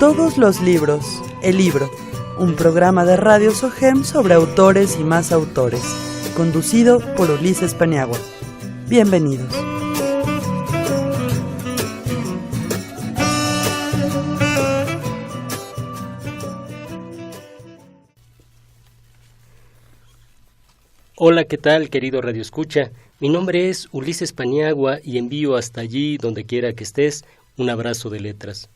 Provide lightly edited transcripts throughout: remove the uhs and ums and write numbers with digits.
Todos los libros, El Libro, un programa de Radio SOGEM sobre autores y más autores, conducido por Ulises Paniagua. Bienvenidos. Hola, ¿qué tal, querido Radio Escucha? Mi nombre es Ulises Paniagua y envío hasta allí, donde quiera que estés, un abrazo de letras.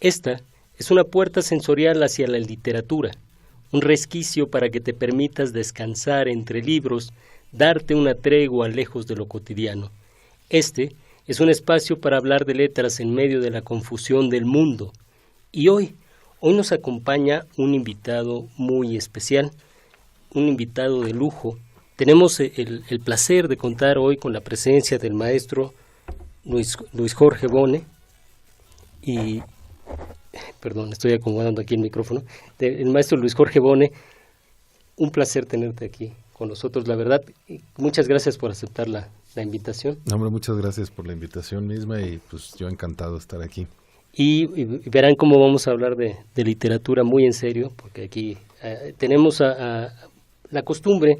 Esta es una puerta sensorial hacia la literatura, un resquicio para que te permitas descansar entre libros, darte una tregua lejos de lo cotidiano. Este es un espacio para hablar de letras en medio de la confusión del mundo. Y hoy nos acompaña un invitado muy especial, un invitado de lujo. Tenemos el placer de contar hoy con la presencia del maestro Luis Jorge Bone y, perdón, estoy acomodando aquí el micrófono, el maestro Luis Jorge Bone. Un placer tenerte aquí con nosotros, la verdad. Muchas gracias por aceptar la invitación. Hombre, muchas gracias por la invitación misma y pues yo encantado de estar aquí. Y verán cómo vamos a hablar de literatura muy en serio, porque aquí tenemos la costumbre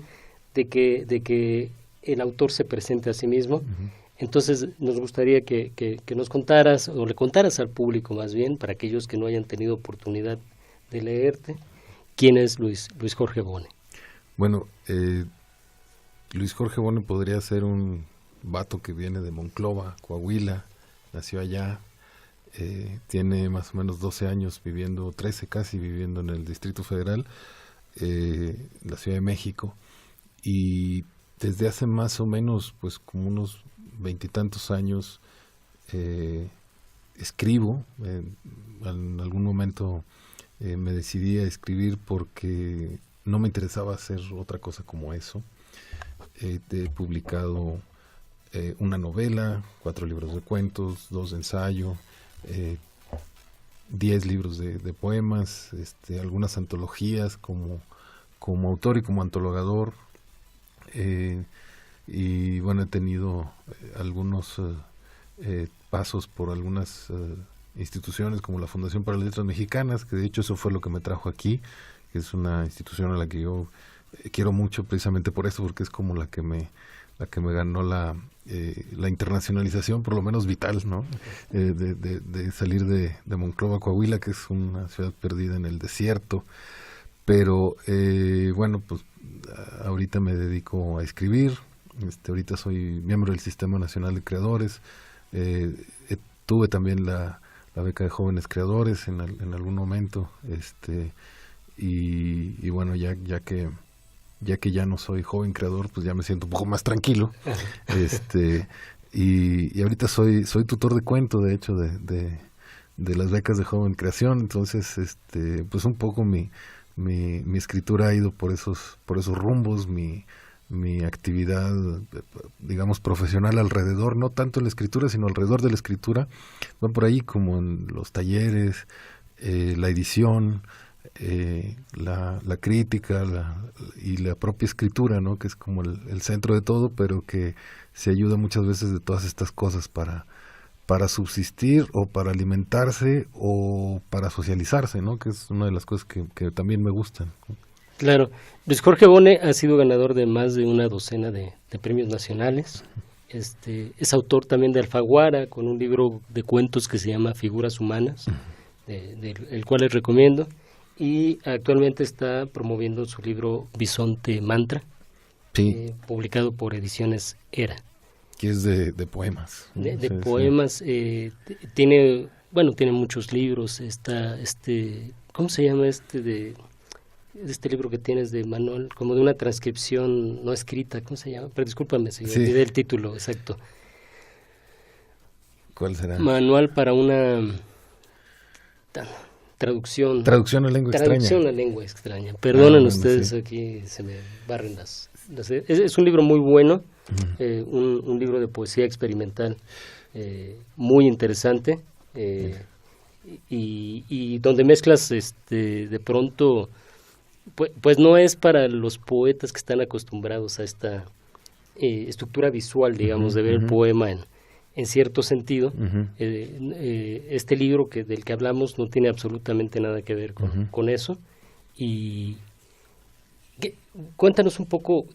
de que el autor se presente a sí mismo. Uh-huh. Entonces nos gustaría que nos contaras, o le contaras al público más bien, para aquellos que no hayan tenido oportunidad de leerte, ¿quién es Luis Jorge Bone? Bueno, Luis Jorge Bone podría ser un vato que viene de Monclova, Coahuila, nació allá, tiene más o menos 12 años viviendo, 13 casi, viviendo en el Distrito Federal, la Ciudad de México. Y desde hace más o menos, pues como unos 20 y tantos años, escribo. En algún momento me decidí a escribir porque no me interesaba hacer otra cosa como eso. He publicado una novela, 4 libros de cuentos, 2 de ensayo, 10 libros de poemas, algunas antologías como autor y como antologador. Y bueno, he tenido algunos pasos por algunas instituciones como la Fundación para las Letras Mexicanas, que de hecho eso fue lo que me trajo aquí, que es una institución a la que yo quiero mucho precisamente por eso, porque es como la que me ganó la internacionalización, por lo menos vital, ¿no? De salir de Monclova, Coahuila, que es una ciudad perdida en el desierto. Pero bueno, pues ahorita me dedico a escribir. Ahorita soy miembro del Sistema Nacional de Creadores. Tuve también la beca de jóvenes creadores en algún momento. Y bueno, ya que ya no soy joven creador, pues ya me siento un poco más tranquilo. Y ahorita soy tutor de cuento, de hecho, de las becas de joven creación. Entonces, pues un poco mi escritura ha ido por esos rumbos, mi actividad, digamos, profesional alrededor, no tanto en la escritura, sino alrededor de la escritura, va por ahí como en los talleres, la edición, la crítica y la propia escritura, ¿no? Que es como el centro de todo, pero que se ayuda muchas veces de todas estas cosas para subsistir o para alimentarse o para socializarse, ¿no? Que es una de las cosas que también me gustan. Claro. Luis Jorge Bone ha sido ganador de más de una docena de premios nacionales. Es autor también de Alfaguara, con un libro de cuentos que se llama Figuras Humanas, el cual les recomiendo. Y actualmente está promoviendo su libro Bisonte Mantra, sí, publicado por Ediciones Era. Que es de poemas. De poemas, tiene muchos libros. Está ¿cómo se llama este libro que tienes de manual, como de una transcripción no escrita? ¿Cómo se llama? Pero discúlpame, si olvidé el título exacto. ¿Cuál será? Manual para una traducción. Traducción a lengua extraña. Traducción a lengua extraña. Perdonen ustedes, sí. Aquí se me barren las es un libro muy bueno. Uh-huh. Un libro de poesía experimental muy interesante, y donde mezclas de pronto, pues no es para los poetas que están acostumbrados a esta estructura visual, digamos, de ver el poema en cierto sentido, Uh-huh. este libro del que hablamos no tiene absolutamente nada que ver con eso. Y cuéntanos un poco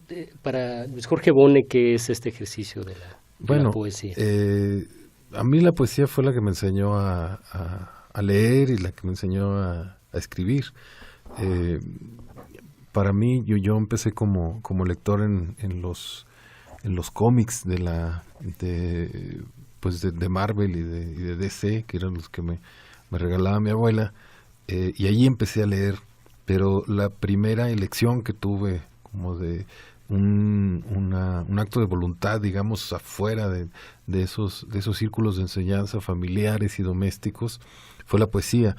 para Luis Jorge Bone qué es este ejercicio de la poesía. A mí la poesía fue la que me enseñó a leer y la que me enseñó a escribir. Para mí, yo empecé como lector en los cómics de Marvel y de DC, que eran los que me regalaba mi abuela, y allí empecé a leer. Pero la primera elección que tuve como de un acto de voluntad, digamos, afuera de esos círculos de enseñanza familiares y domésticos, fue la poesía.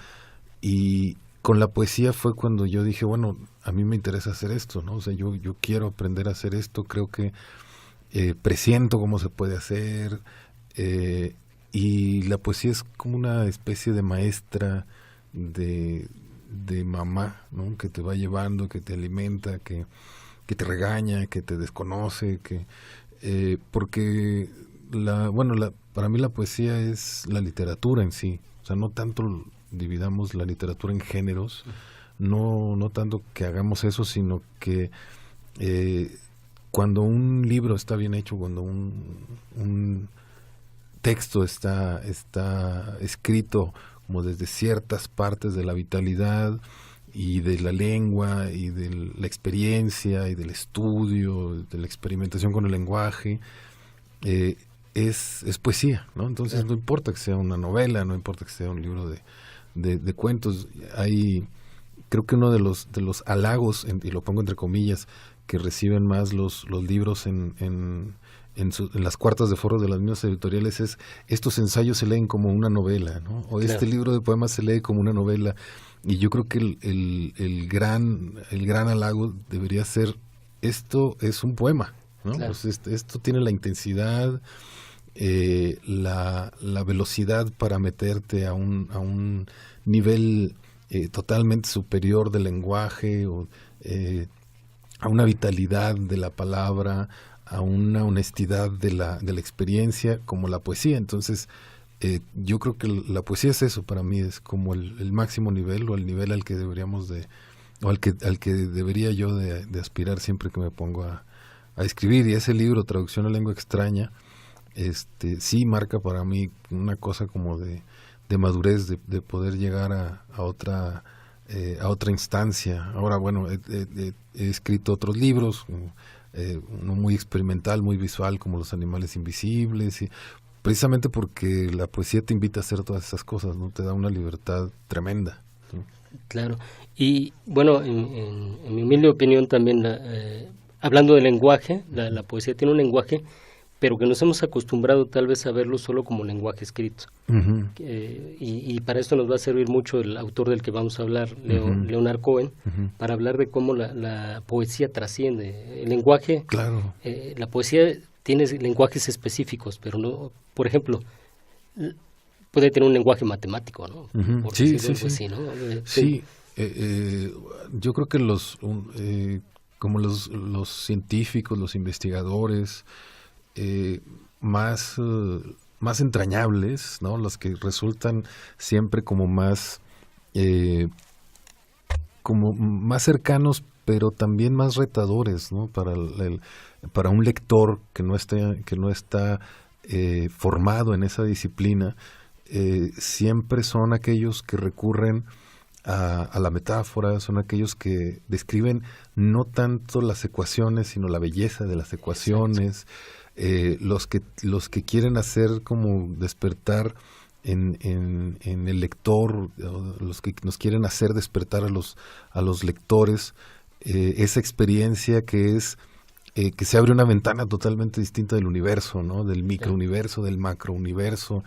Y con la poesía fue cuando yo dije, bueno, a mí me interesa hacer esto, ¿no? O sea, yo quiero aprender a hacer esto, creo que presiento cómo se puede hacer, y la poesía es como una especie de maestra, de mamá, ¿no? Que te va llevando, que te alimenta, que te regaña, que te desconoce, porque para mí la poesía es la literatura en sí. O sea, no tanto dividamos la literatura en géneros, no tanto que hagamos eso, sino que cuando un libro está bien hecho, cuando un texto está escrito como desde ciertas partes de la vitalidad y de la lengua y de la experiencia y del estudio, de la experimentación con el lenguaje, es poesía, ¿no? Entonces no importa que sea una novela, no importa que sea un libro de cuentos. Creo que uno de los halagos, y lo pongo entre comillas, que reciben más los libros en las cuartas de foro de las mismas editoriales es: estos ensayos se leen como una novela, ¿no? O este libro de poemas se lee como una novela. Y yo creo que el gran halago debería ser: esto es un poema, ¿no? Claro. Pues esto tiene la intensidad, la velocidad para meterte a un nivel totalmente superior del lenguaje, o a una vitalidad de la palabra, a una honestidad de la experiencia, como la poesía. Entonces yo creo que la poesía es eso. Para mí es como el máximo nivel, o el nivel al que deberíamos al que debería yo de aspirar siempre que me pongo a escribir. Y ese libro, Traducción a Lengua Extraña, sí marca para mí una cosa como de madurez, de poder llegar a otra instancia. Ahora, bueno, he escrito otros libros, uno muy experimental, muy visual, como Los Animales Invisibles, y precisamente porque la poesía te invita a hacer todas esas cosas, ¿no? Te da una libertad tremenda, ¿sí? Claro. Y bueno, en mi humilde opinión también, hablando del lenguaje, la poesía tiene un lenguaje, pero que nos hemos acostumbrado tal vez a verlo solo como lenguaje escrito. Uh-huh. Y para esto nos va a servir mucho el autor del que vamos a hablar, Uh-huh. Leonard Cohen, Uh-huh. para hablar de cómo la poesía trasciende. El lenguaje, Claro. La poesía tiene lenguajes específicos, pero no, por ejemplo, puede tener un lenguaje matemático, ¿no? Uh-huh. Por Sí, decirlo sí, algo sí. así, ¿no? Sí, yo creo que como los científicos, los investigadores más entrañables, ¿no? Los que resultan siempre como más cercanos, pero también más retadores, ¿no? Para un lector que no está formado en esa disciplina, siempre son aquellos que recurren a la metáfora, son aquellos que describen no tanto las ecuaciones, sino la belleza de las ecuaciones, los que quieren hacer como despertar en el lector, los que nos quieren hacer despertar a los lectores esa experiencia que es que se abre una ventana totalmente distinta del universo, ¿no? Del microuniverso, del macrouniverso,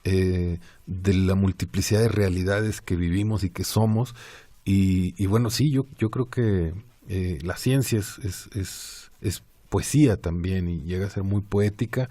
de la multiplicidad de realidades que vivimos y que somos. Y bueno, sí, yo creo que la ciencia es poesía también, y llega a ser muy poética,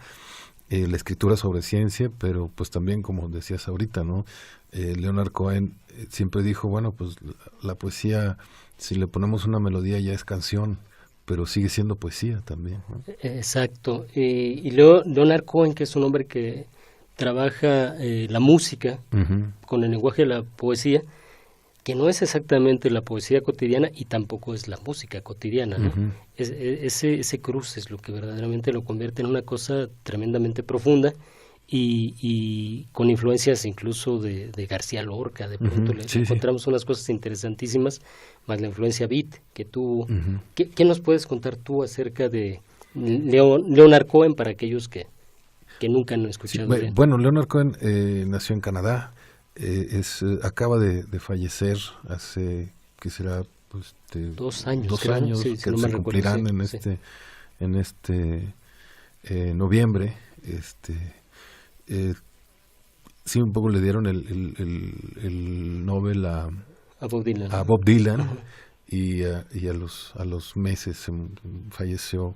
la escritura sobre ciencia, pero pues también, como decías ahorita, ¿no? Leonard Cohen siempre dijo, bueno, pues la poesía, si le ponemos una melodía ya es canción, pero sigue siendo poesía también, ¿no? Exacto. Y Leonard Cohen, que es un hombre que trabaja la música con el lenguaje de la poesía, que no es exactamente la poesía cotidiana y tampoco es la música cotidiana, ¿no? Ese cruce es lo que verdaderamente lo convierte en una cosa tremendamente profunda y con influencias incluso de García Lorca. De pronto encontramos unas cosas interesantísimas, más la influencia beat que tuvo. ¿Qué nos puedes contar tú acerca de Leonard Cohen para aquellos que nunca han escuchado de él? Bueno, Leonard Cohen nació en Canadá. Acaba de fallecer hace, ¿qué será? Pues, 2 años. 2 años, sí, que no se cumplirán en este noviembre. Sí, un poco le dieron el Nobel a Bob Dylan, y a los meses falleció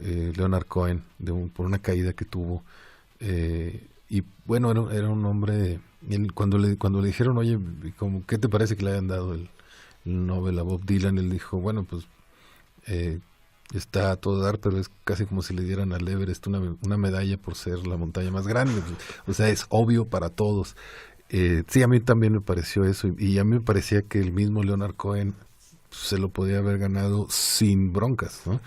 Leonard Cohen por una caída que tuvo. Y bueno, era un hombre. Cuando le dijeron, oye, ¿qué te parece que le hayan dado el Nobel a Bob Dylan? Él dijo, bueno, pues está a todo dar, pero es casi como si le dieran al Everest una medalla por ser la montaña más grande. O sea, es obvio para todos. Sí, a mí también me pareció eso, y a mí me parecía que el mismo Leonard Cohen se lo podía haber ganado sin broncas, ¿no?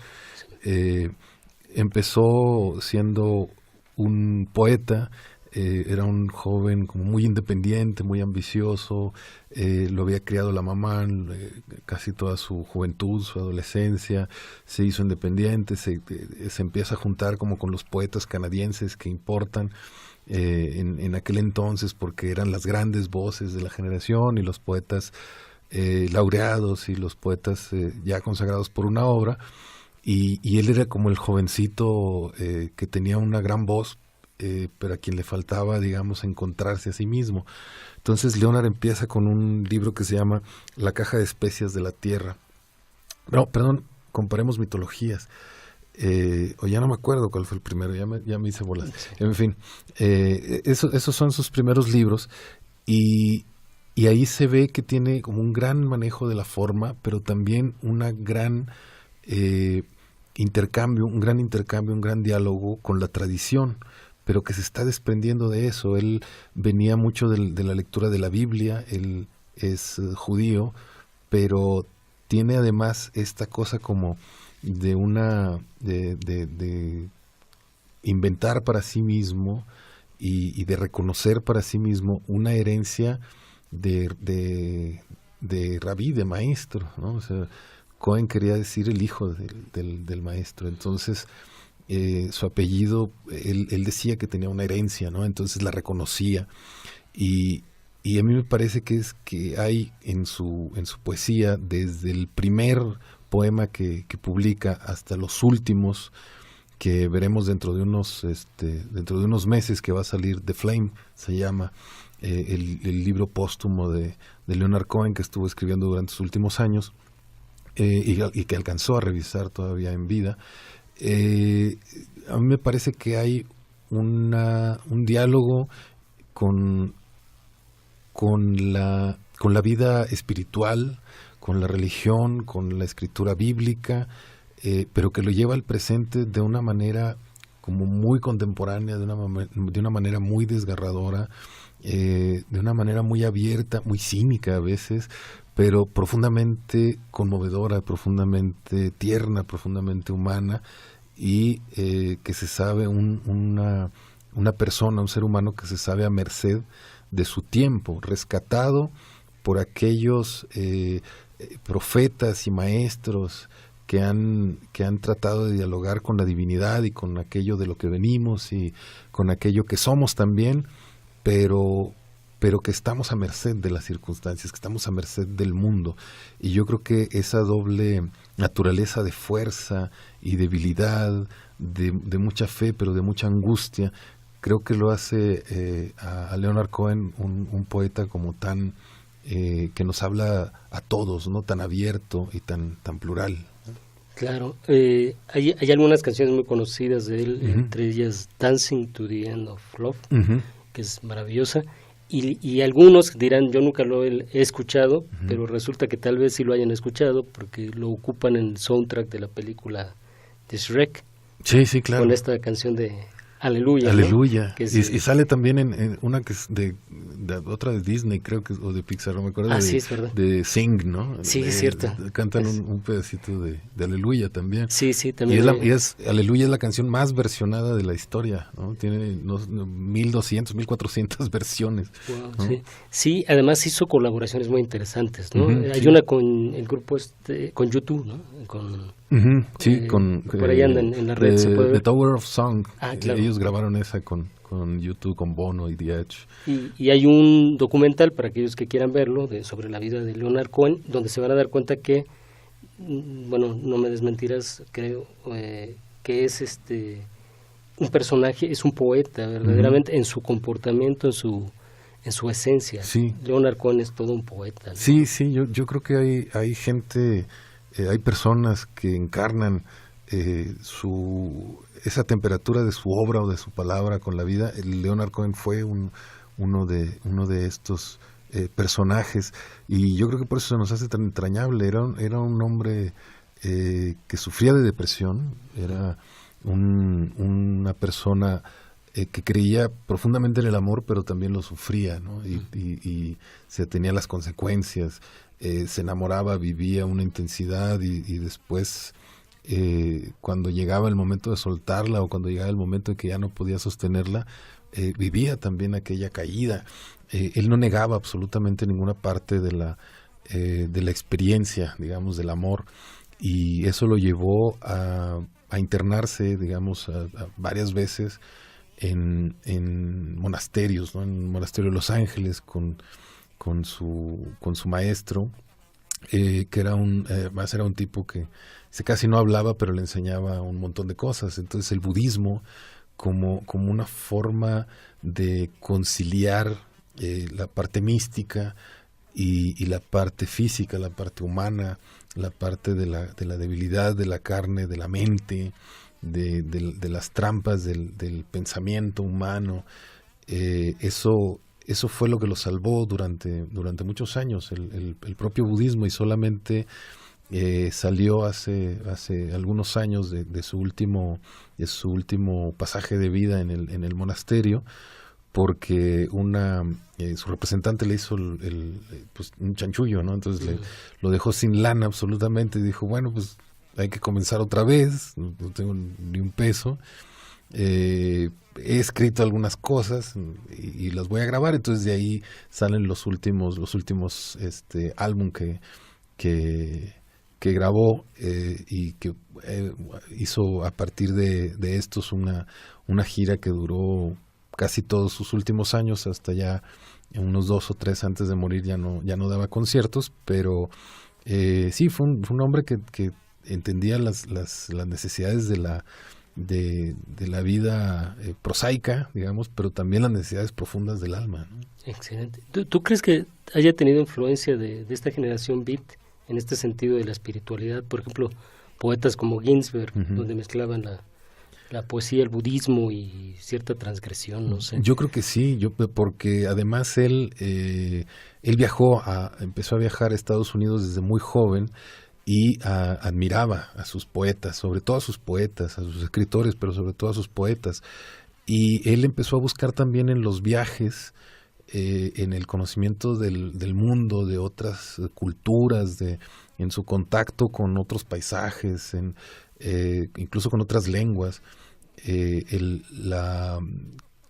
Empezó siendo un poeta. Era un joven como muy independiente, muy ambicioso. Lo había criado la mamá casi toda su juventud, su adolescencia. Se hizo independiente, se empieza a juntar como con los poetas canadienses que importan en aquel entonces, porque eran las grandes voces de la generación, y los poetas laureados y los poetas ya consagrados por una obra. Y él era como el jovencito que tenía una gran voz, pero a quien le faltaba, digamos, encontrarse a sí mismo. Entonces Leonard empieza con un libro que se llama La caja de especias de la tierra. No, perdón, comparemos mitologías. O ya no me acuerdo cuál fue el primero, ya me hice bolas. En fin, esos son sus primeros libros, y ahí se ve que tiene como un gran manejo de la forma, pero también una gran intercambio, un gran diálogo con la tradición, pero que se está desprendiendo de eso. Él venía mucho de la lectura de la Biblia, él es judío, pero tiene además esta cosa como de inventar para sí mismo y de reconocer para sí mismo una herencia de rabí, de maestro, ¿no? O sea, Cohen quería decir el hijo del maestro. Entonces su apellido, él decía que tenía una herencia, ¿no? Entonces la reconocía, y a mí me parece que hay en su poesía, desde el primer poema que publica hasta los últimos que veremos dentro de unos meses, que va a salir. The Flame se llama el libro póstumo de Leonard Cohen, que estuvo escribiendo durante sus últimos años, y que alcanzó a revisar todavía en vida. A mí me parece que hay un diálogo con la vida espiritual, con la religión, con la escritura bíblica, pero que lo lleva al presente de una manera como muy contemporánea, de una manera muy desgarradora, de una manera muy abierta, muy cínica a veces, pero profundamente conmovedora, profundamente tierna, profundamente humana, y que se sabe una persona, un ser humano que se sabe a merced de su tiempo, rescatado por aquellos profetas y maestros que han tratado de dialogar con la divinidad y con aquello de lo que venimos y con aquello que somos también, pero que estamos a merced de las circunstancias, que estamos a merced del mundo. Y yo creo que esa doble naturaleza de fuerza y debilidad, de mucha fe, pero de mucha angustia, creo que lo hace a Leonard Cohen un poeta como tan que nos habla a todos, ¿no? Tan abierto y tan plural. Claro, hay algunas canciones muy conocidas de él, entre ellas Dancing to the End of Love, que es maravillosa, Y algunos dirán, yo nunca lo he escuchado, pero resulta que tal vez sí lo hayan escuchado porque lo ocupan en el soundtrack de la película de Shrek. Sí, claro. Con esta canción de Aleluya. Aleluya. ¿No? Que y sale también en una que es de otra de Disney, creo que, o de Pixar, no me acuerdo. Sí, es verdad. De Sing, ¿no? Sí, es cierto. Cantan un pedacito de Aleluya también. Sí, también. Y Aleluya es la canción más versionada de la historia, ¿no? Tiene 1,200, 1,400 versiones. Wow, ¿no? sí, además hizo colaboraciones muy interesantes, ¿no? Hay sí. una con el grupo con YouTube, ¿no? Por ahí andan en la red, se puede ver. The Tower of Song. Claro. Ellos grabaron esa con YouTube, con Bono y The Edge. Y hay un documental para aquellos que quieran verlo sobre la vida de Leonard Cohen, donde se van a dar cuenta que, bueno, no me desmentirás, creo que es un personaje, es un poeta verdaderamente en su comportamiento, en su esencia. Sí. Leonard Cohen es todo un poeta, ¿no? Sí, yo creo que hay gente, hay personas que encarnan esa temperatura de su obra o de su palabra con la vida. Leonard Cohen fue uno de estos personajes, y yo creo que por eso se nos hace tan entrañable. Era un hombre que sufría de depresión, era una persona que creía profundamente en el amor, pero también lo sufría, ¿no? Y se tenía las consecuencias, se enamoraba, vivía una intensidad y después cuando llegaba el momento de soltarla o cuando llegaba el momento de que ya no podía sostenerla, vivía también aquella caída. Él no negaba absolutamente ninguna parte de la experiencia, digamos, del amor, y eso lo llevó a internarse, digamos, a varias veces en monasterios, ¿no? En el monasterio de Los Ángeles con su maestro, que era más era un tipo que casi no hablaba, pero le enseñaba un montón de cosas. Entonces el budismo como una forma de conciliar la parte mística y la parte física, la parte humana, la parte de la debilidad de la carne, de la mente, de las trampas del pensamiento humano. Eso fue lo que lo salvó durante muchos años, el propio budismo, y solamente salió hace algunos años de su último pasaje de vida en el monasterio, porque su representante le hizo pues un chanchullo, ¿no? Entonces lo dejó sin lana absolutamente, y dijo, bueno, pues hay que comenzar otra vez, no tengo ni un peso. He escrito algunas cosas y las voy a grabar. Entonces de ahí salen los últimos álbum que grabó, y que hizo a partir de estos una gira que duró casi todos sus últimos años, hasta ya unos 2 o 3 antes de morir ya no daba conciertos, pero sí, fue un hombre que entendía las necesidades de la vida prosaica, digamos, pero también las necesidades profundas del alma, ¿no? Excelente. ¿Tú crees que haya tenido influencia de esta generación beat en este sentido de la espiritualidad? Por ejemplo, poetas como Ginsberg, donde mezclaban la poesía, el budismo y cierta transgresión, no sé. Yo creo que sí, porque además él empezó a viajar a Estados Unidos desde muy joven, y admiraba a sus poetas, sobre todo a sus poetas, a sus escritores, pero sobre todo a sus poetas. Y él empezó a buscar también en los viajes, en el conocimiento del mundo, de otras culturas, en su contacto con otros paisajes, incluso con otras lenguas,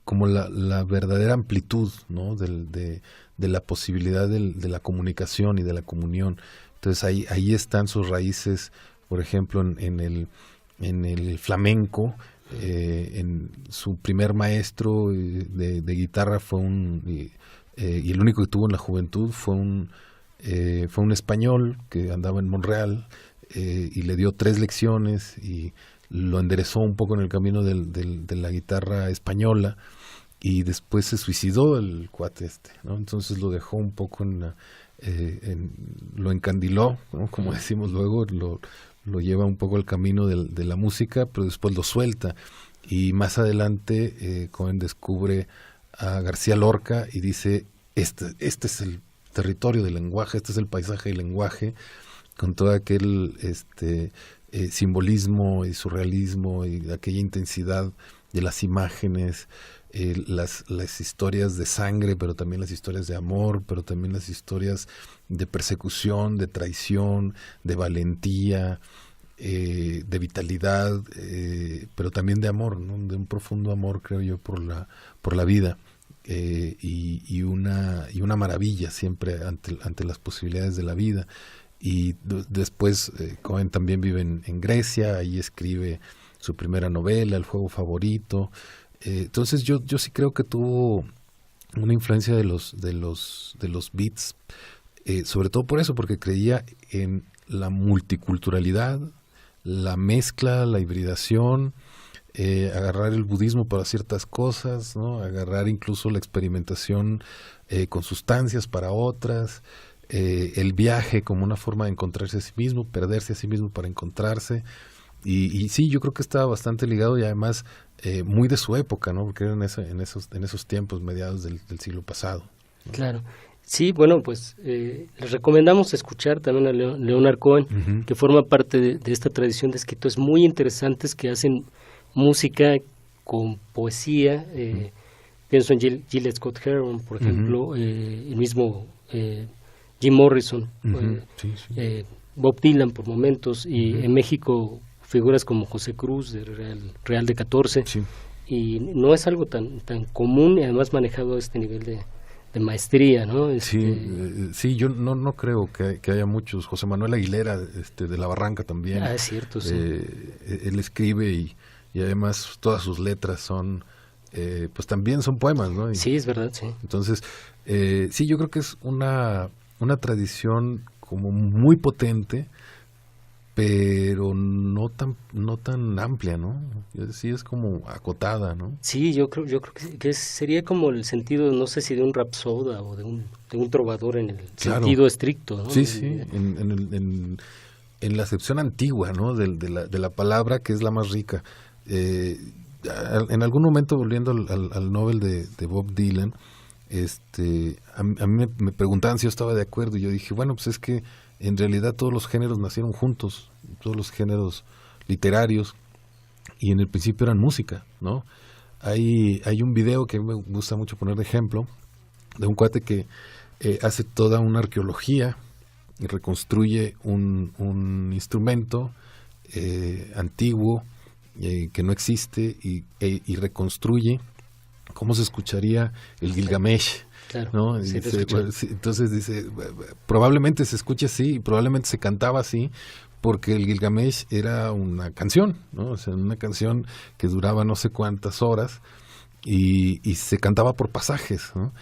como la verdadera amplitud, ¿no? de la posibilidad de la comunicación y de la comunión. Entonces ahí están sus raíces, por ejemplo, en el flamenco. En su primer maestro de guitarra fue y el único que tuvo en la juventud fue un español que andaba en Montreal, y le dio 3 lecciones y lo enderezó un poco en el camino de la guitarra española, y después se suicidó el cuate ¿no? Entonces lo dejó un poco lo encandiló, ¿no? Como decimos luego, lo lleva un poco al camino de la música, pero después lo suelta. Y más adelante Cohen descubre a García Lorca y dice, este es el territorio del lenguaje, este es el paisaje del lenguaje, con todo aquel simbolismo y surrealismo y aquella intensidad de las imágenes, las historias de sangre, pero también las historias de amor, pero también las historias de persecución, de traición, de valentía, de vitalidad, pero también de amor, ¿no? De un profundo amor, creo yo, por la vida, y una maravilla siempre ante las posibilidades de la vida. Y después Cohen también vive en Grecia, ahí escribe su primera novela, El juego favorito. Entonces yo sí creo que tuvo una influencia de los beats, sobre todo por eso, porque creía en la multiculturalidad, la mezcla, la hibridación, agarrar el budismo para ciertas cosas, ¿no? Agarrar incluso la experimentación con sustancias para otras, el viaje como una forma de encontrarse a sí mismo, perderse a sí mismo para encontrarse. Y sí, yo creo que estaba bastante ligado y además muy de su época, ¿no? Porque era en esos tiempos, mediados del siglo pasado, ¿no? Claro. Sí, bueno, pues les recomendamos escuchar también a Leonard Cohen, uh-huh, que forma parte de esta tradición de escritores muy interesantes que hacen música con poesía. Uh-huh. Pienso en Gilles Scott Heron, por ejemplo, uh-huh, el mismo Jim Morrison, uh-huh, sí. Bob Dylan por momentos, y uh-huh, en México figuras como José Cruz, de Real de 14, sí, y no es algo tan común y además manejado a este nivel de maestría, ¿no? Sí, yo no creo que haya muchos. José Manuel Aguilera, de La Barranca también. Es cierto, sí. Él escribe y además todas sus letras son, pues también son poemas, ¿no? Sí, es verdad, sí. Entonces, sí, yo creo que es una tradición como muy potente, pero no tan amplia, ¿no? Sí es como acotada, ¿no? Sí, yo creo que sería como el sentido, no sé si de un rapsoda o de un trovador en el, claro, sentido estricto, ¿no? Sí, en la acepción antigua, ¿no? De la palabra, que es la más rica. En algún momento, volviendo al Nobel de Bob Dylan, a mí me preguntaban si yo estaba de acuerdo, y yo dije, bueno, pues es que en realidad todos los géneros nacieron juntos, todos los géneros literarios, y en el principio eran música, ¿no? Hay un video que me gusta mucho poner de ejemplo, de un cuate que hace toda una arqueología y reconstruye un instrumento antiguo que no existe, y reconstruye cómo se escucharía el Gilgamesh. Claro, ¿no? Sí, entonces dice, probablemente se escuche así y probablemente se cantaba así porque el Gilgamesh era una canción, ¿no? O sea, una canción que duraba no sé cuántas horas y se cantaba por pasajes, ¿no?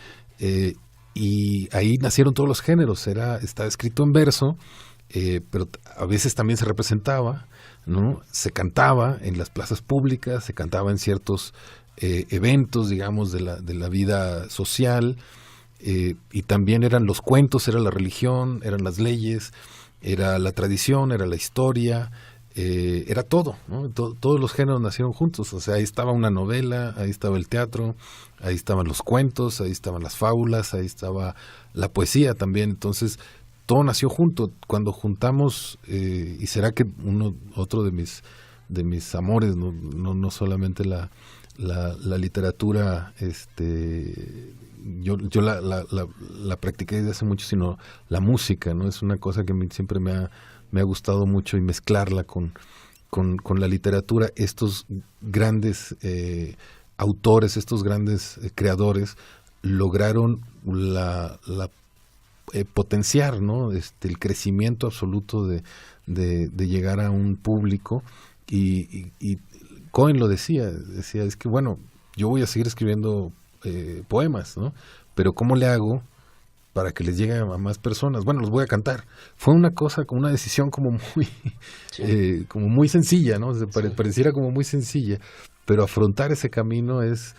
Y ahí nacieron todos los géneros. Estaba escrito en verso, pero a veces también se representaba, ¿no? Se cantaba en las plazas públicas, se cantaba en ciertos eventos, digamos, de la vida social, y también eran los cuentos, era la religión, eran las leyes, era la tradición, era la historia, era todo, ¿no? Todos los géneros nacieron juntos. O sea, ahí estaba una novela, ahí estaba el teatro, ahí estaban los cuentos, ahí estaban las fábulas, ahí estaba la poesía también. Entonces todo nació junto. Cuando juntamos, y será que otro de mis amores, no solamente la literatura, yo la practiqué desde hace mucho, sino la música, ¿no? Es una cosa que a mí siempre me ha gustado mucho, y mezclarla con la literatura. Estos grandes autores, estos grandes creadores lograron potenciar, ¿no? El crecimiento absoluto de llegar a un público, y Cohen lo decía, es que bueno, yo voy a seguir escribiendo poemas, ¿no? Pero ¿cómo le hago para que les llegue a más personas? Bueno, los voy a cantar. Fue una cosa, como una decisión como muy, sí, como muy sencilla, ¿no? Pareciera como muy sencilla, pero afrontar ese camino es,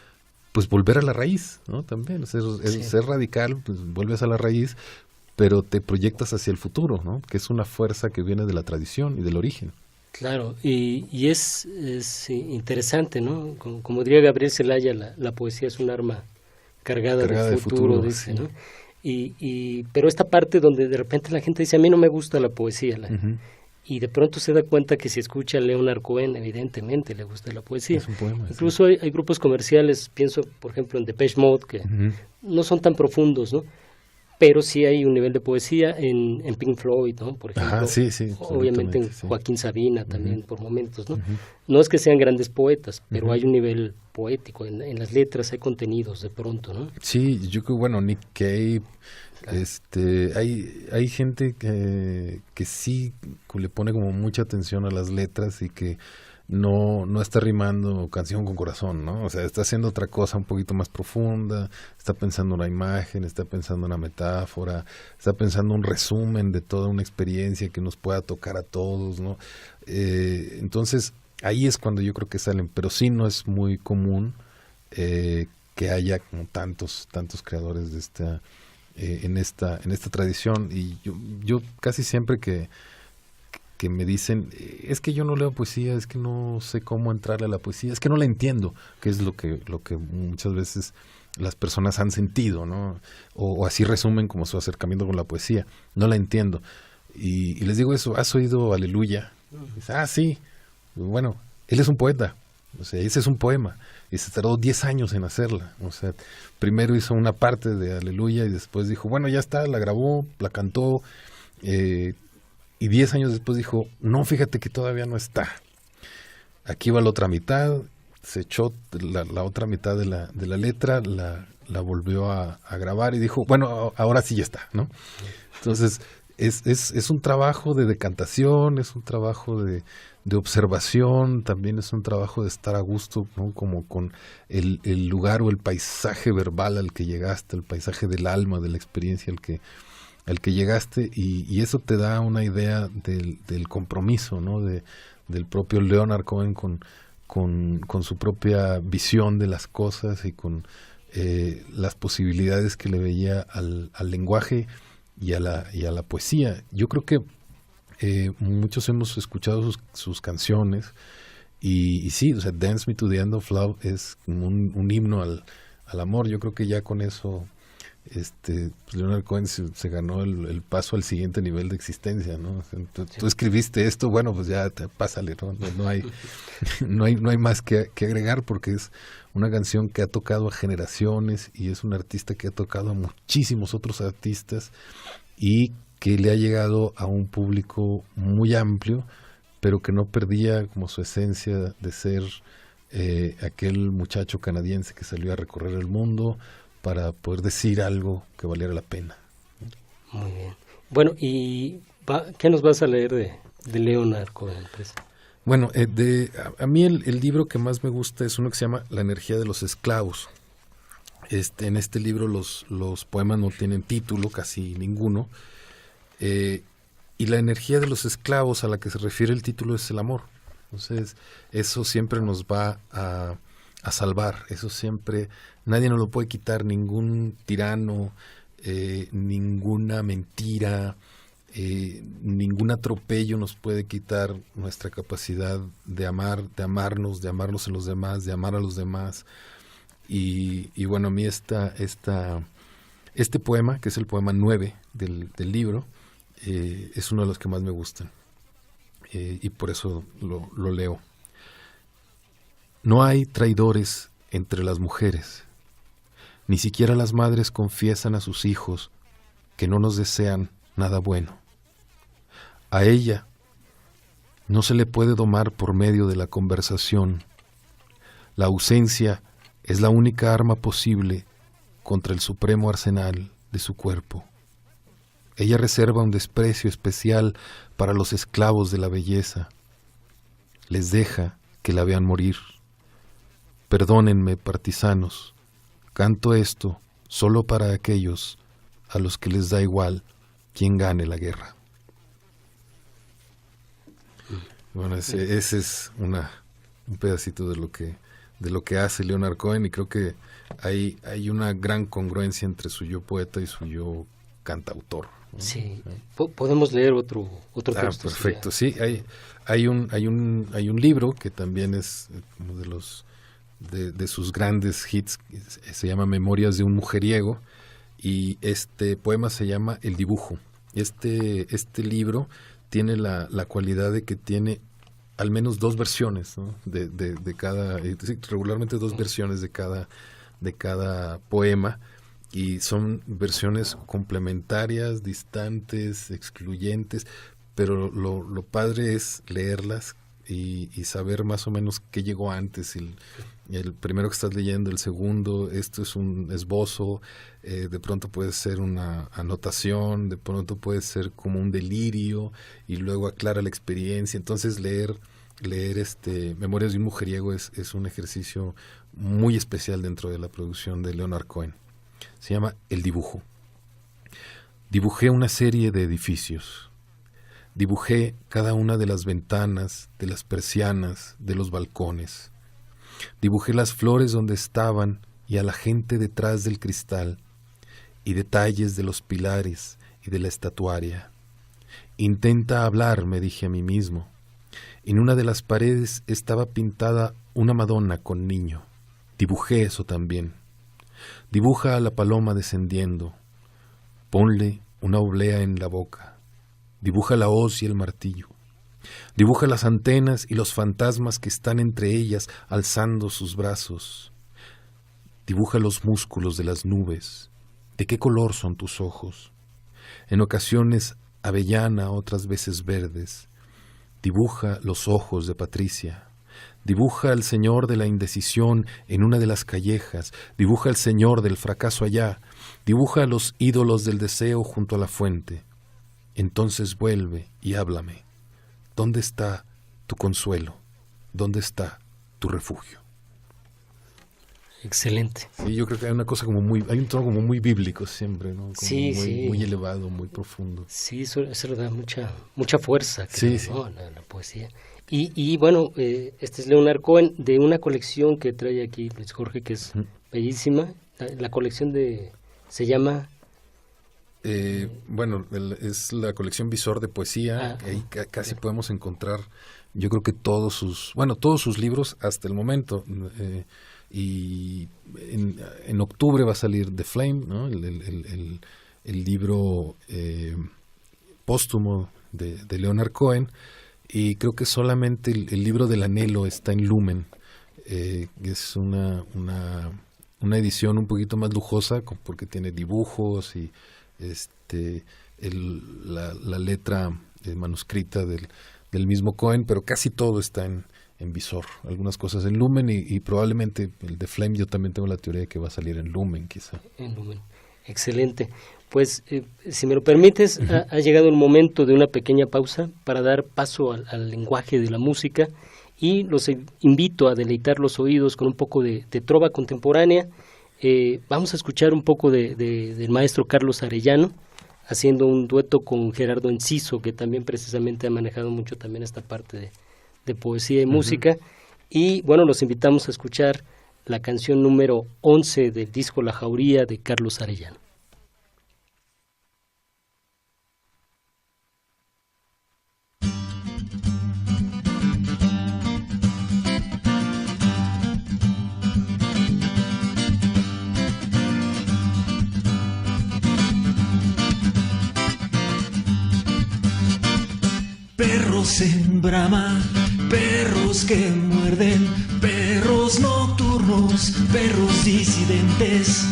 pues, volver a la raíz, ¿no? También, ser radical, pues vuelves a la raíz, pero te proyectas hacia el futuro, ¿no? Que es una fuerza que viene de la tradición y del origen. Claro, y es interesante, ¿no? Como diría Gabriel Celaya, la poesía es un arma cargada de futuro, dice, ¿no? Pero esta parte donde de repente la gente dice, a mí no me gusta la poesía, y de pronto se da cuenta que si escucha a Leonard Cohen, evidentemente le gusta la poesía. Es un poema. Incluso hay grupos comerciales, pienso por ejemplo en Depeche Mode, que no son tan profundos, ¿no? Pero sí hay un nivel de poesía en Pink Floyd, ¿no? Por ejemplo, sí, obviamente en Joaquín Sabina también por momentos, ¿no? No es que sean grandes poetas, pero hay un nivel poético, en las letras hay contenidos de pronto, ¿no? Sí, yo creo, bueno, Nick Cave, hay gente que sí le pone como mucha atención a las letras y que no está rimando canción con corazón, ¿no? O sea, está haciendo otra cosa un poquito más profunda, está pensando una imagen, está pensando una metáfora, está pensando un resumen de toda una experiencia que nos pueda tocar a todos, ¿no? Entonces, ahí es cuando yo creo que salen, pero sí no es muy común que haya como tantos creadores de en esta tradición. Y yo casi siempre que me dicen, es que yo no leo poesía, es que no sé cómo entrarle a la poesía, es que no la entiendo, que es lo que muchas veces las personas han sentido, ¿no? O así resumen como su acercamiento con la poesía, no la entiendo. Y les digo eso, ¿has oído Aleluya? Y dice, sí, bueno, él es un poeta, o sea, ese es un poema, y se tardó 10 años en hacerla, o sea, primero hizo una parte de Aleluya y después dijo, bueno, ya está, la grabó, la cantó, y 10 años después dijo, no, fíjate que todavía no está. Aquí va la otra mitad, se echó la otra mitad de la letra, la volvió a grabar y dijo, bueno, ahora sí ya está, ¿no? Entonces, es un trabajo de decantación, es un trabajo de observación, también es un trabajo de estar a gusto, ¿no? Como con el lugar o el paisaje verbal al que llegaste, el paisaje del alma, de la experiencia al que llegaste, y eso te da una idea del compromiso, ¿no? Del propio Leonard Cohen con su propia visión de las cosas y con las posibilidades que le veía al lenguaje y a la poesía. Yo creo que muchos hemos escuchado sus canciones y sí, o sea, Dance Me to the End of Love es como un himno al amor. Yo creo que ya con eso pues Leonard Cohen se ganó el paso al siguiente nivel de existencia, ¿no? Tú escribiste esto, bueno, pues ya pásale, ¿no? No hay más que agregar, porque es una canción que ha tocado a generaciones y es un artista que ha tocado a muchísimos otros artistas y que le ha llegado a un público muy amplio, pero que no perdía como su esencia de ser aquel muchacho canadiense que salió a recorrer el mundo para poder decir algo que valiera la pena. Muy bien. Bueno, ¿y qué nos vas a leer de Leonard Cohen? Pues? Bueno, a mí el libro que más me gusta es uno que se llama La energía de los esclavos. En este libro los poemas no tienen título, casi ninguno, y la energía de los esclavos a la que se refiere el título es el amor. Entonces, eso siempre nos va a salvar, eso siempre, nadie nos lo puede quitar, ningún tirano, ninguna mentira, ningún atropello nos puede quitar nuestra capacidad de amar, de amarnos en los demás, de amar a los demás. Y bueno, a mí este poema, que es el poema 9 del libro, es uno de los que más me gustan, y por eso lo leo. No hay traidores entre las mujeres, ni siquiera las madres confiesan a sus hijos que no nos desean nada bueno. A ella no se le puede domar por medio de la conversación. La ausencia es la única arma posible contra el supremo arsenal de su cuerpo. Ella reserva un desprecio especial para los esclavos de la belleza. Les deja que la vean morir. Perdónenme, partisanos, canto esto solo para aquellos a los que les da igual quién gane la guerra. Bueno, ese es un pedacito de lo que hace Leonard Cohen, y creo que hay una gran congruencia entre su yo poeta y su yo cantautor, ¿no? Sí, podemos leer otro texto. Perfecto, sí, hay un libro que también es uno de los de sus grandes hits, se llama Memorias de un mujeriego, y este poema se llama El dibujo. Este libro tiene la cualidad de que tiene al menos dos versiones, ¿no? de cada, regularmente dos versiones de cada poema, y son versiones complementarias, distantes, excluyentes, pero lo padre es leerlas y saber más o menos qué llegó antes, el primero que estás leyendo, el segundo, esto es un esbozo, de pronto puede ser una anotación, de pronto puede ser como un delirio, y luego aclara la experiencia. Entonces leer Memorias de un mujeriego es un ejercicio muy especial dentro de la producción de Leonard Cohen. Se llama El dibujo. Dibujé una serie de edificios. Dibujé cada una de las ventanas, de las persianas, de los balcones. Dibujé las flores donde estaban y a la gente detrás del cristal, y detalles de los pilares y de la estatuaria. Intenta hablar, me dije a mí mismo. En una de las paredes estaba pintada una Madonna con niño. Dibujé eso también. Dibuja a la paloma descendiendo. Ponle una oblea en la boca. Dibuja la hoz y el martillo. Dibuja las antenas y los fantasmas que están entre ellas alzando sus brazos. Dibuja los músculos de las nubes. ¿De qué color son tus ojos? En ocasiones avellana, otras veces verdes. Dibuja los ojos de Patricia. Dibuja al señor de la indecisión en una de las callejas. Dibuja al señor del fracaso allá. Dibuja a los ídolos del deseo junto a la fuente. Entonces vuelve y háblame. ¿Dónde está tu consuelo? ¿Dónde está tu refugio? Excelente. Sí, yo creo que hay una cosa hay un tono como muy bíblico siempre, ¿no? Como sí. Muy elevado, muy profundo. Sí, eso le da mucha fuerza, creo, sí. ¿no? La poesía. Y bueno, este es Leonard Cohen, de una colección que trae aquí Luis Jorge, que es bellísima. La colección se llama... es la colección Visor de Poesía. Ahí casi podemos encontrar, yo creo que todos sus libros hasta el momento. Y en octubre va a salir The Flame, ¿no? el libro póstumo de Leonard Cohen, y creo que solamente el libro del anhelo está en Lumen. Es una edición un poquito más lujosa porque tiene dibujos y la letra manuscrita del mismo Cohen, pero casi todo está en Visor, algunas cosas en Lumen, y probablemente el de Flame, yo también tengo la teoría de que va a salir en Lumen, quizá. En Lumen, excelente. Pues, si me lo permites, ha llegado el momento de una pequeña pausa para dar paso al lenguaje de la música, y los invito a deleitar los oídos con un poco de trova contemporánea. Vamos a escuchar un poco del maestro Carlos Arellano, haciendo un dueto con Gerardo Enciso, que también precisamente ha manejado mucho también esta parte de poesía y música. Y bueno, los invitamos a escuchar la canción número 11 del disco La Jauría de Carlos Arellano. Perros en brama, perros que muerden, perros nocturnos, perros disidentes,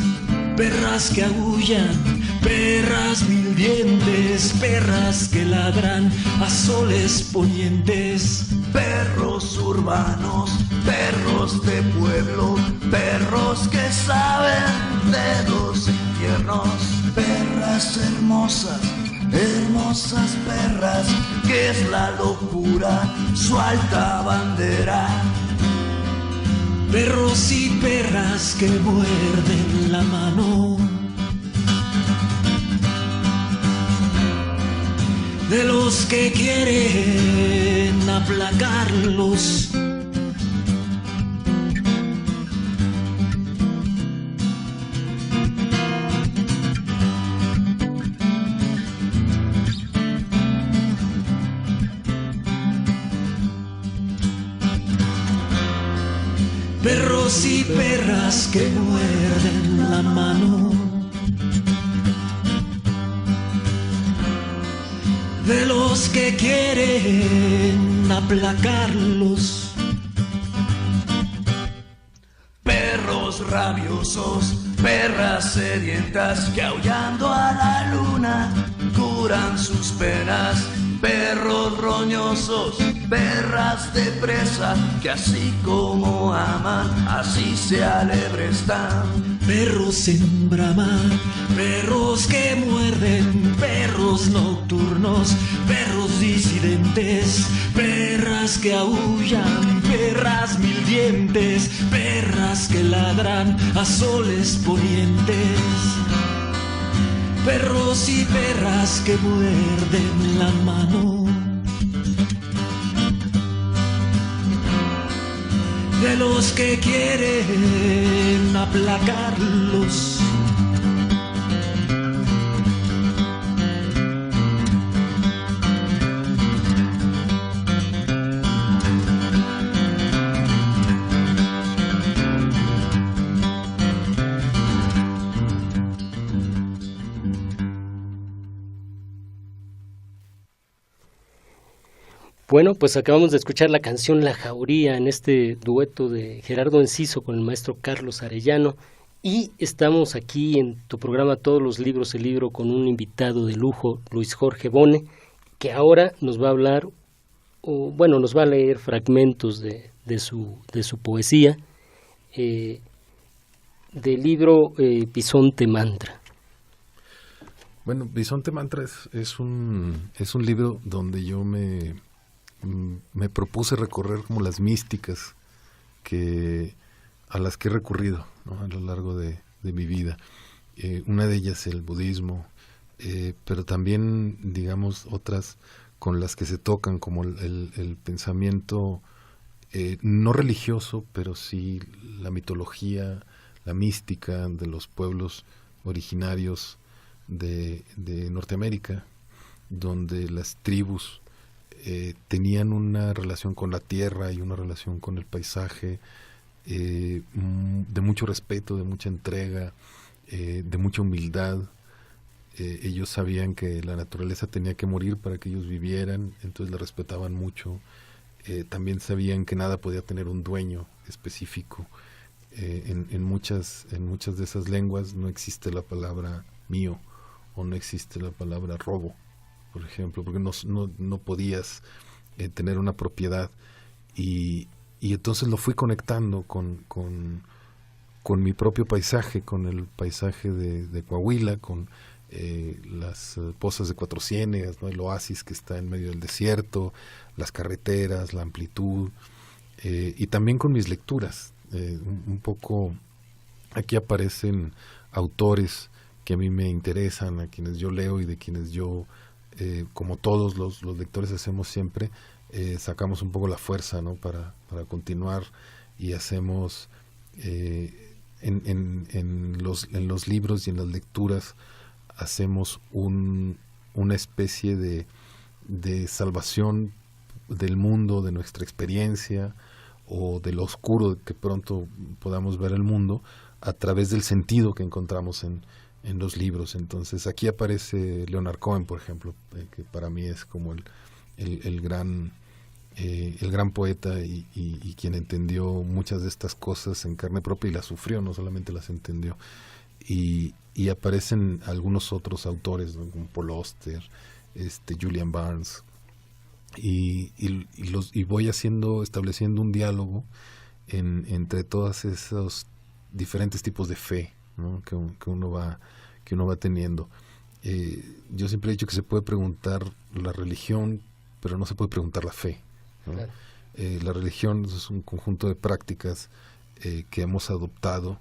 perras que aullan, perras mil dientes, perras que ladran a soles ponientes. Perros urbanos, perros de pueblo, perros que saben de los infiernos, perras hermosas, hermosas perras, que es la locura, su alta bandera. Perros y perras que muerden la mano de los que quieren aplacarlos. perros y perras que muerden la mano de los que quieren aplacarlos. Perros rabiosos, perras sedientas que aullando a la luna curan sus penas. Perros roñosos, perras de presa que así como aman, así se alebrestan. Perros en brama, perros que muerden, perros nocturnos, perros disidentes, perras que aullan, perras mil dientes, perras que ladran a soles ponientes. Perros y perras que muerden la mano de los que quieren aplacarlos. Bueno, pues acabamos de escuchar la canción La Jauría en este dueto de Gerardo Enciso con el maestro Carlos Arellano, y estamos aquí en tu programa Todos los Libros, el libro, con un invitado de lujo, Luis Jorge Bone, que ahora nos va a hablar, nos va a leer fragmentos de su poesía, del libro Bisonte Mantra. Bueno, Bisonte Mantra es un libro donde yo me propuse recorrer como las místicas a las que he recurrido, ¿no?, a lo largo de mi vida. Una de ellas el budismo, pero también, digamos, otras con las que se tocan, como el pensamiento no religioso, pero sí la mitología, la mística de los pueblos originarios de Norteamérica, donde las tribus tenían una relación con la tierra y una relación con el paisaje de mucho respeto, de mucha entrega, de mucha humildad. Ellos sabían que la naturaleza tenía que morir para que ellos vivieran, entonces la respetaban mucho. También sabían que nada podía tener un dueño específico. En muchas de esas lenguas no existe la palabra mío, o no existe la palabra robo, por ejemplo, porque no podías tener una propiedad. Y entonces lo fui conectando con mi propio paisaje, con el paisaje de Coahuila, con las pozas de Cuatro Ciénegas, ¿no?, el oasis que está en medio del desierto, las carreteras, la amplitud, y también con mis lecturas. Un poco aquí aparecen autores que a mí me interesan, a quienes yo leo y de quienes yo, como todos los lectores hacemos siempre, sacamos un poco la fuerza, ¿no?, para continuar, y hacemos en los libros y en las lecturas hacemos una especie de salvación del mundo, de nuestra experiencia, o de lo oscuro que pronto podamos ver el mundo, a través del sentido que encontramos en los libros. Entonces aquí aparece Leonard Cohen, por ejemplo, que para mí es como el gran poeta y quien entendió muchas de estas cosas en carne propia y las sufrió, no solamente las entendió. Y aparecen algunos otros autores, ¿no?, como Paul Auster, Julian Barnes, y voy estableciendo un diálogo entre todos esos diferentes tipos de fe, ¿no?, que uno va teniendo. Yo siempre he dicho que se puede preguntar la religión, pero no se puede preguntar la fe, ¿no? Claro. La religión es un conjunto de prácticas que hemos adoptado,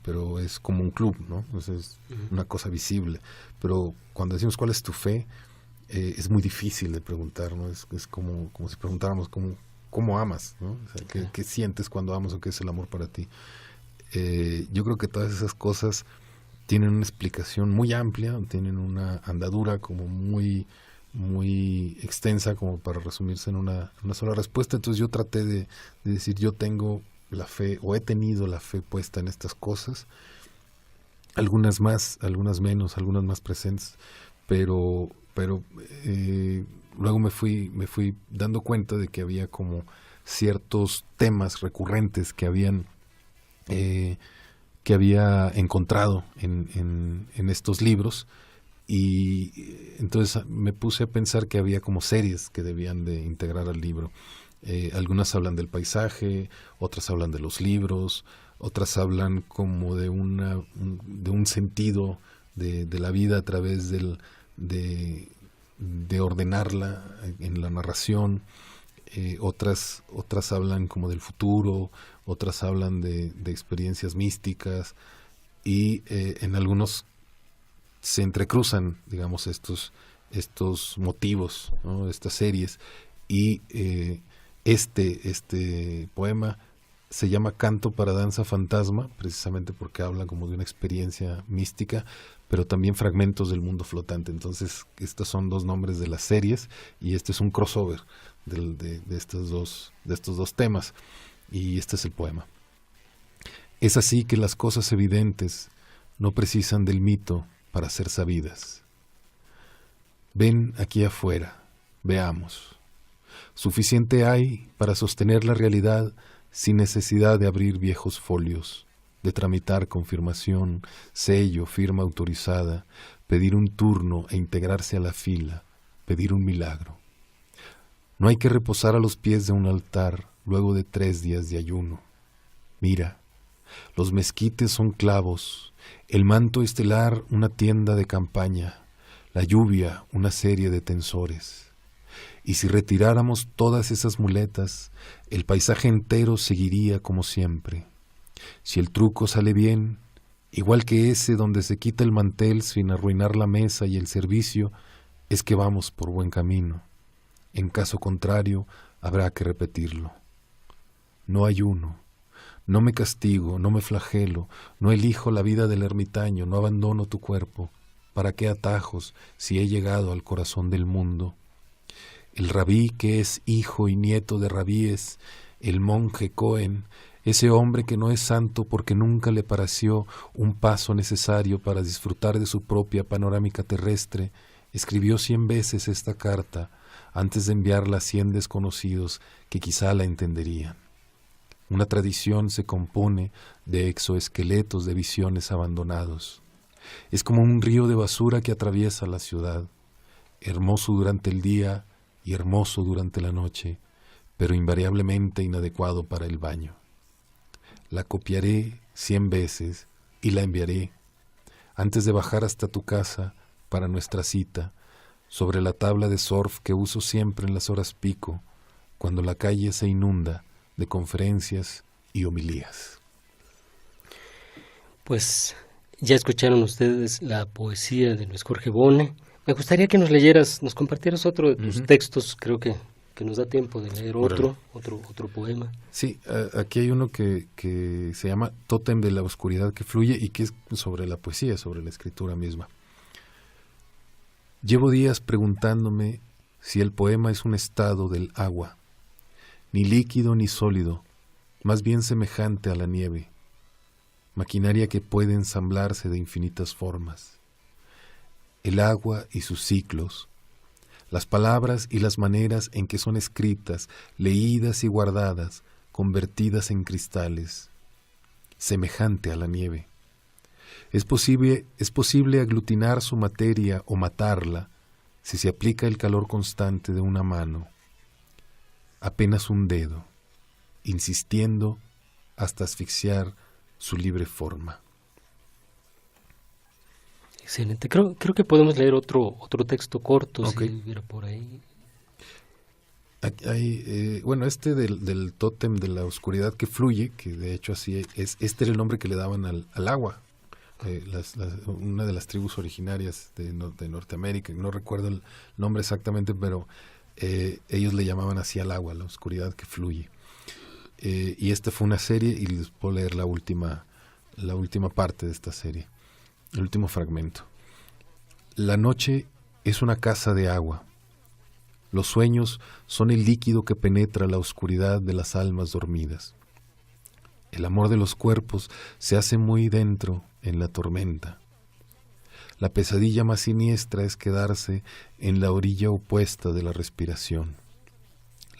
pero es como un club, ¿no? Es una cosa visible. Pero cuando decimos ¿cuál es tu fe?, es muy difícil de preguntar, ¿no? Es como si preguntáramos ¿cómo amas?, ¿no? O sea, ¿qué sientes cuando amas, o qué es el amor para ti? Yo creo que todas esas cosas tienen una explicación muy amplia, tienen una andadura como muy extensa como para resumirse en una sola respuesta. Entonces yo traté de decir, yo tengo la fe, o he tenido la fe puesta en estas cosas, algunas más, algunas menos, algunas más presentes, pero luego me fui dando cuenta de que había como ciertos temas recurrentes que había encontrado en estos libros, y entonces me puse a pensar que había como series que debían de integrar al libro. Algunas hablan del paisaje, otras hablan de los libros, otras hablan como de un sentido de la vida a través de ordenarla en la narración. Otras hablan como del futuro, otras hablan de experiencias místicas, y en algunos se entrecruzan, digamos, estos motivos, ¿no? Estas series, y este poema se llama Canto para danza fantasma, precisamente porque habla como de una experiencia mística, pero también fragmentos del mundo flotante. Entonces, estos son dos nombres de las series, y este es un crossover de estos dos temas, y este es el poema. Es así que las cosas evidentes no precisan del mito para ser sabidas. Ven aquí afuera, veamos. Suficiente hay para sostener la realidad sin necesidad de abrir viejos folios, de tramitar confirmación, sello, firma autorizada, pedir un turno e integrarse a la fila, pedir un milagro. No hay que reposar a los pies de un altar luego de 3 días de ayuno. Mira, los mezquites son clavos, el manto estelar una tienda de campaña, la lluvia una serie de tensores. Y si retiráramos todas esas muletas, el paisaje entero seguiría como siempre. Si el truco sale bien, igual que ese donde se quita el mantel sin arruinar la mesa y el servicio, es que vamos por buen camino. En caso contrario, habrá que repetirlo. No ayuno, no me castigo, no me flagelo, no elijo la vida del ermitaño, no abandono tu cuerpo. ¿Para qué atajos si he llegado al corazón del mundo? El rabí que es hijo y nieto de rabíes, el monje Cohen, ese hombre que no es santo porque nunca le pareció un paso necesario para disfrutar de su propia panorámica terrestre, escribió 100 veces esta carta antes de enviarla a 100 desconocidos que quizá la entenderían. Una tradición se compone de exoesqueletos de visiones abandonados. Es como un río de basura que atraviesa la ciudad, hermoso durante el día y hermoso durante la noche, pero invariablemente inadecuado para el baño. La copiaré 100 veces y la enviaré, antes de bajar hasta tu casa para nuestra cita, sobre la tabla de surf que uso siempre en las horas pico, cuando la calle se inunda de conferencias y homilías. Pues ya escucharon ustedes la poesía de Luis Jorge Bona. Me gustaría que nos compartieras otro de tus textos. Creo que nos da tiempo de leer otro poema. Sí, aquí hay uno que se llama Tótem de la oscuridad que fluye, y que es sobre la poesía, sobre la escritura misma. Llevo días preguntándome si el poema es un estado del agua, ni líquido ni sólido, más bien semejante a la nieve, maquinaria que puede ensamblarse de infinitas formas. El agua y sus ciclos, las palabras y las maneras en que son escritas, leídas y guardadas, convertidas en cristales, semejante a la nieve. Es posible aglutinar su materia o matarla si se aplica el calor constante de una mano, apenas un dedo, insistiendo hasta asfixiar su libre forma. Excelente. Creo que podemos leer otro texto corto, okay. Si hubiera por ahí. Hay, este del tótem de la oscuridad que fluye, que de hecho así es, este era el nombre que le daban al agua. Una de las tribus originarias de Norteamérica, no recuerdo el nombre exactamente, pero ellos le llamaban así al agua, la oscuridad que fluye. Y esta fue una serie, y les puedo leer la última parte de esta serie, el último fragmento. La noche es una casa de agua. Los sueños son el líquido que penetra la oscuridad de las almas dormidas. El amor de los cuerpos se hace muy dentro en la tormenta. La pesadilla más siniestra es quedarse en la orilla opuesta de la respiración.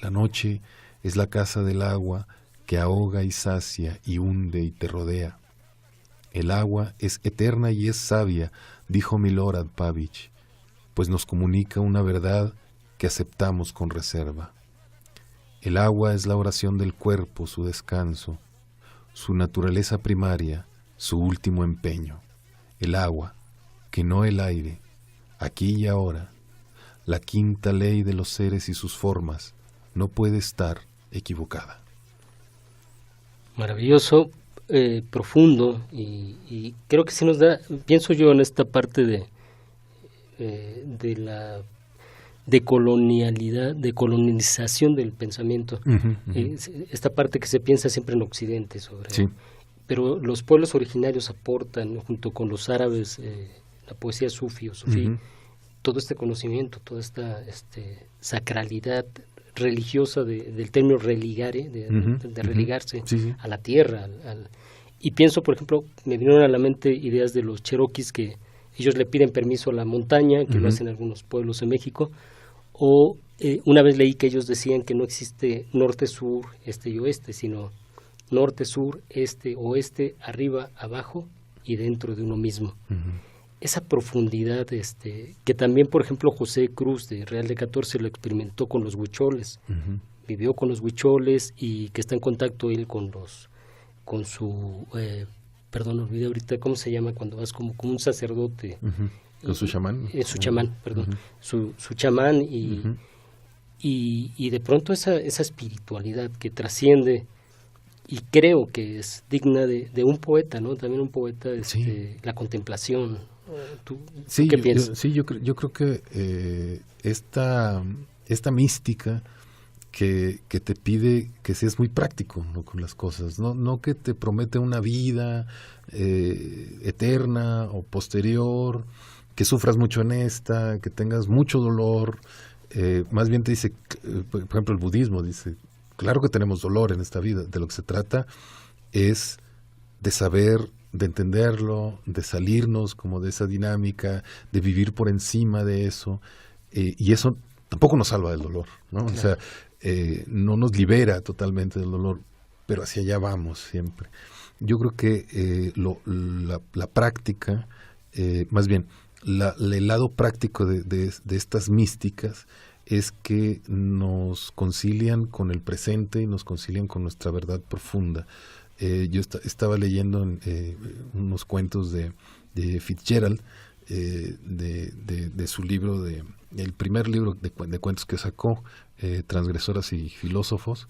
La noche es la casa del agua que ahoga y sacia y hunde y te rodea. El agua es eterna y es sabia, dijo Milorad Pavić, pues nos comunica una verdad que aceptamos con reserva. El agua es la oración del cuerpo, su descanso, su naturaleza primaria, su último empeño. El agua, que no el aire, aquí y ahora, la quinta ley de los seres y sus formas, no puede estar equivocada. Maravilloso, profundo, y creo que sí nos da, pienso yo en esta parte de la decolonización del pensamiento, esta parte que se piensa siempre en Occidente sobre, sí. Pero los pueblos originarios aportan, junto con los árabes, la poesía sufí o sufí, todo este conocimiento, toda esta sacralidad religiosa del término religare, de religarse sí. a la tierra. Y pienso, por ejemplo, me vinieron a la mente ideas de los cheroquis, que ellos le piden permiso a la montaña, que lo hacen algunos pueblos en México, o una vez leí que ellos decían que no existe norte, sur, este y oeste, sino norte, sur, este, oeste, arriba, abajo y dentro de uno mismo. Esa profundidad, que también, por ejemplo, José Cruz de Real de 14 lo experimentó con los huicholes, vivió con los huicholes, y que está en contacto él con su, perdón, olvidé ahorita cómo se llama cuando vas como un sacerdote. ¿Con su chamán? Su chamán, perdón, su chamán, y de pronto esa espiritualidad que trasciende, y creo que es digna de un poeta, ¿no? También un poeta, la contemplación. ¿Tú qué piensas? Yo creo que esta mística que te pide que seas muy práctico, ¿no?, con las cosas, no que te promete una vida eterna o posterior, que sufras mucho en esta, que tengas mucho dolor, más bien te dice, por ejemplo, el budismo dice, claro que tenemos dolor en esta vida, de lo que se trata es de saber, de entenderlo, de salirnos como de esa dinámica, de vivir por encima de eso, y eso tampoco nos salva del dolor, ¿no? Claro. O sea, no nos libera totalmente del dolor, pero hacia allá vamos siempre. Yo creo que la práctica, más bien, el lado práctico de estas místicas es que nos concilian con el presente y nos concilian con nuestra verdad profunda. Yo estaba leyendo unos cuentos de Fitzgerald, de su libro, el primer libro de cuentos que sacó, Transgresoras y Filósofos,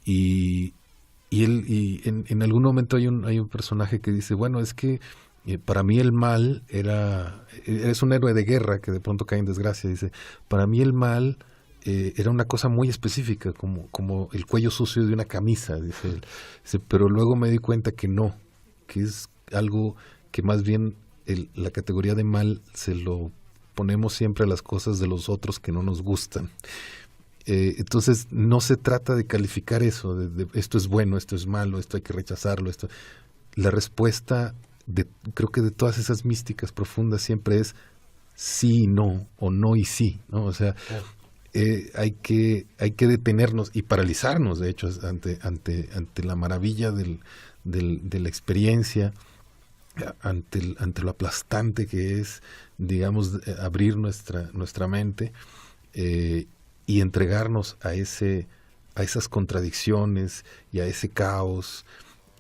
y en algún momento hay un personaje que dice, bueno, es que para mí el mal es un héroe de guerra que de pronto cae en desgracia, dice, para mí el mal era una cosa muy específica, como el cuello sucio de una camisa, dice, pero luego me di cuenta que no, que es algo que más bien la categoría de mal se lo ponemos siempre a las cosas de los otros que no nos gustan. Entonces no se trata de calificar eso, de esto es bueno, esto es malo, esto hay que rechazarlo. La respuesta creo que de todas esas místicas profundas siempre es sí y no, o no y sí, ¿no? O sea, claro. Hay que detenernos y paralizarnos, de hecho, ante la maravilla de la experiencia, ante lo aplastante que es, digamos, abrir nuestra mente y entregarnos a esas contradicciones y a ese caos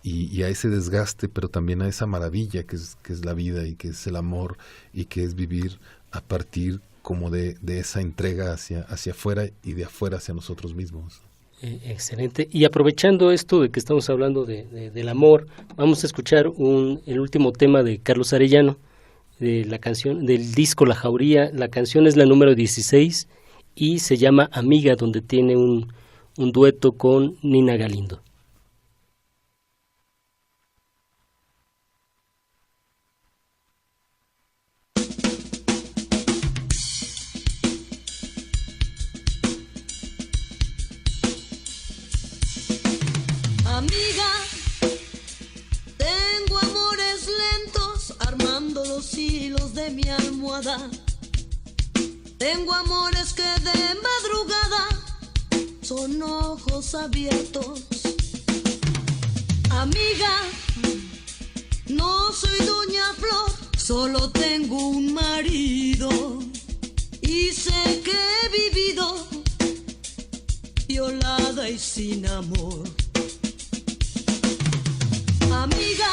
y a ese desgaste, pero también a esa maravilla que es la vida y que es el amor y que es vivir a partir como de esa entrega hacia afuera y de afuera hacia nosotros mismos. Excelente. Y aprovechando esto de que estamos hablando del amor, vamos a escuchar el último tema de Carlos Arellano, de la canción del disco La Jauría. La canción es la número 16 y se llama Amiga, donde tiene un dueto con Nina Galindo. Amiga, almohada. Tengo amores que de madrugada son ojos abiertos. Amiga, no soy doña Flor, solo tengo un marido y sé que he vivido violada y sin amor. Amiga,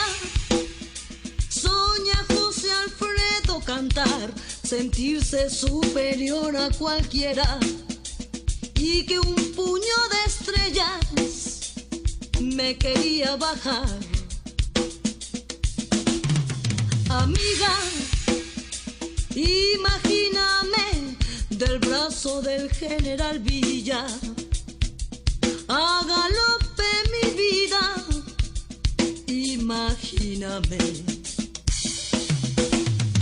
soña José Alfredo cantar, sentirse superior a cualquiera y que un puño de estrellas me quería bajar. Amiga, imagíname del brazo del general Villa, a galope mi vida, imagíname.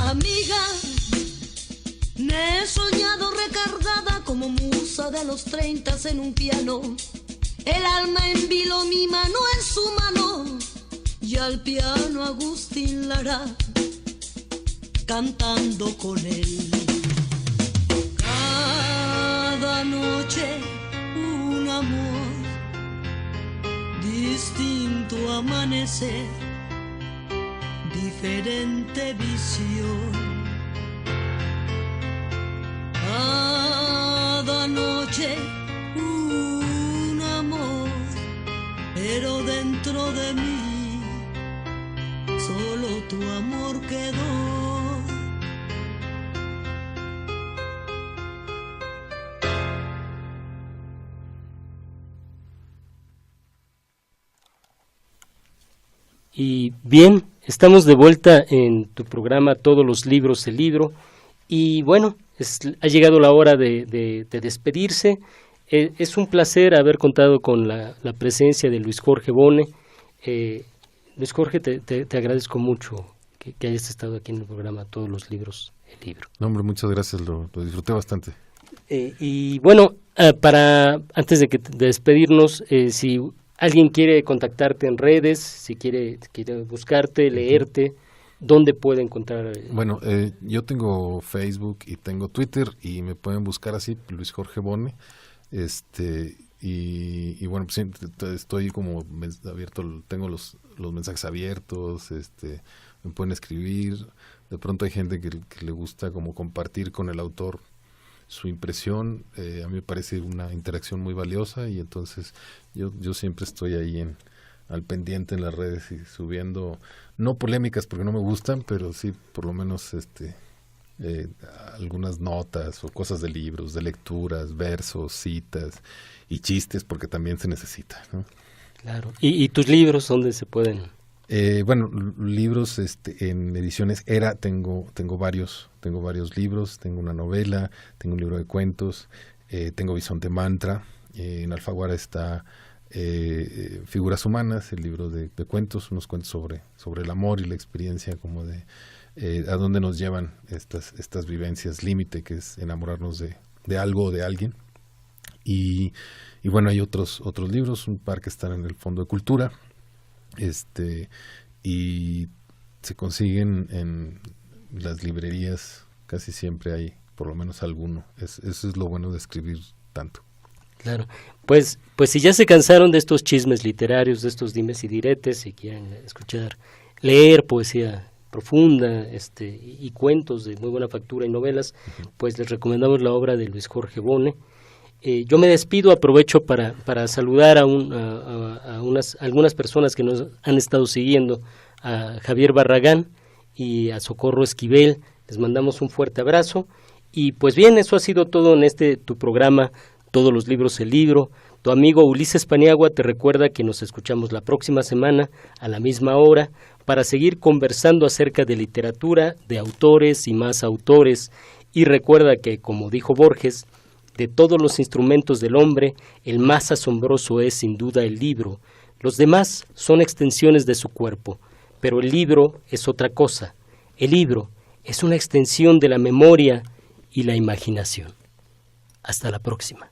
Amiga, me he soñado recargada como musa de los 30 en un piano, el alma en vilo, mi mano en su mano, y al piano Agustín Lara, cantando con él. Cada noche un amor, distinto amanecer, diferente visión. Cada noche un amor, pero dentro de mí solo tu amor quedó. Y bien, estamos de vuelta en tu programa Todos los libros, el libro. Y bueno, ha llegado la hora de despedirse. Es un placer haber contado con la presencia de Luis Jorge Bone. Luis Jorge, te agradezco mucho que hayas estado aquí en el programa Todos los libros, el libro. No, hombre, muchas gracias, lo disfruté bastante. Y bueno, antes de despedirnos, si alguien quiere contactarte en redes, si quiere buscarte, leerte, ¿dónde puede encontrar? Bueno, yo tengo Facebook y tengo Twitter y me pueden buscar así, Luis Jorge Bone. Y bueno, pues estoy como abierto, tengo los mensajes abiertos, me pueden escribir. De pronto hay gente que le gusta como compartir con el autor su impresión. A mí me parece una interacción muy valiosa y entonces yo siempre estoy ahí al pendiente en las redes y subiendo, no polémicas porque no me gustan, pero sí por lo menos algunas notas o cosas de libros, de lecturas, versos, citas y chistes, porque también se necesita, ¿no? Claro. ¿Y tus libros dónde se pueden? Bueno, libros en ediciones Era tengo varios libros, tengo una novela, tengo un libro de cuentos, tengo Bisonte Mantra, en Alfaguara está Figuras Humanas, el libro de cuentos, unos cuentos sobre el amor y la experiencia como de a dónde nos llevan estas vivencias límite, que es enamorarnos de algo o de alguien. Y bueno, hay otros libros, un par que están en el Fondo de Cultura, y se consiguen en las librerías, casi siempre hay por lo menos alguno. Eso es lo bueno de escribir tanto. Claro, pues si ya se cansaron de estos chismes literarios, de estos dimes y diretes, si quieren leer poesía profunda, y cuentos de muy buena factura y novelas, pues les recomendamos la obra de Luis Jorge Bone. Yo me despido, aprovecho para saludar a algunas personas que nos han estado siguiendo, a Javier Barragán y a Socorro Esquivel. Les mandamos un fuerte abrazo. Y pues bien, eso ha sido todo en tu programa Todos los libros, el libro. Tu amigo Ulises Paniagua te recuerda que nos escuchamos la próxima semana a la misma hora para seguir conversando acerca de literatura, de autores y más autores. Y recuerda que, como dijo Borges, de todos los instrumentos del hombre, el más asombroso es sin duda el libro. Los demás son extensiones de su cuerpo, pero el libro es otra cosa. El libro es una extensión de la memoria y la imaginación. Hasta la próxima.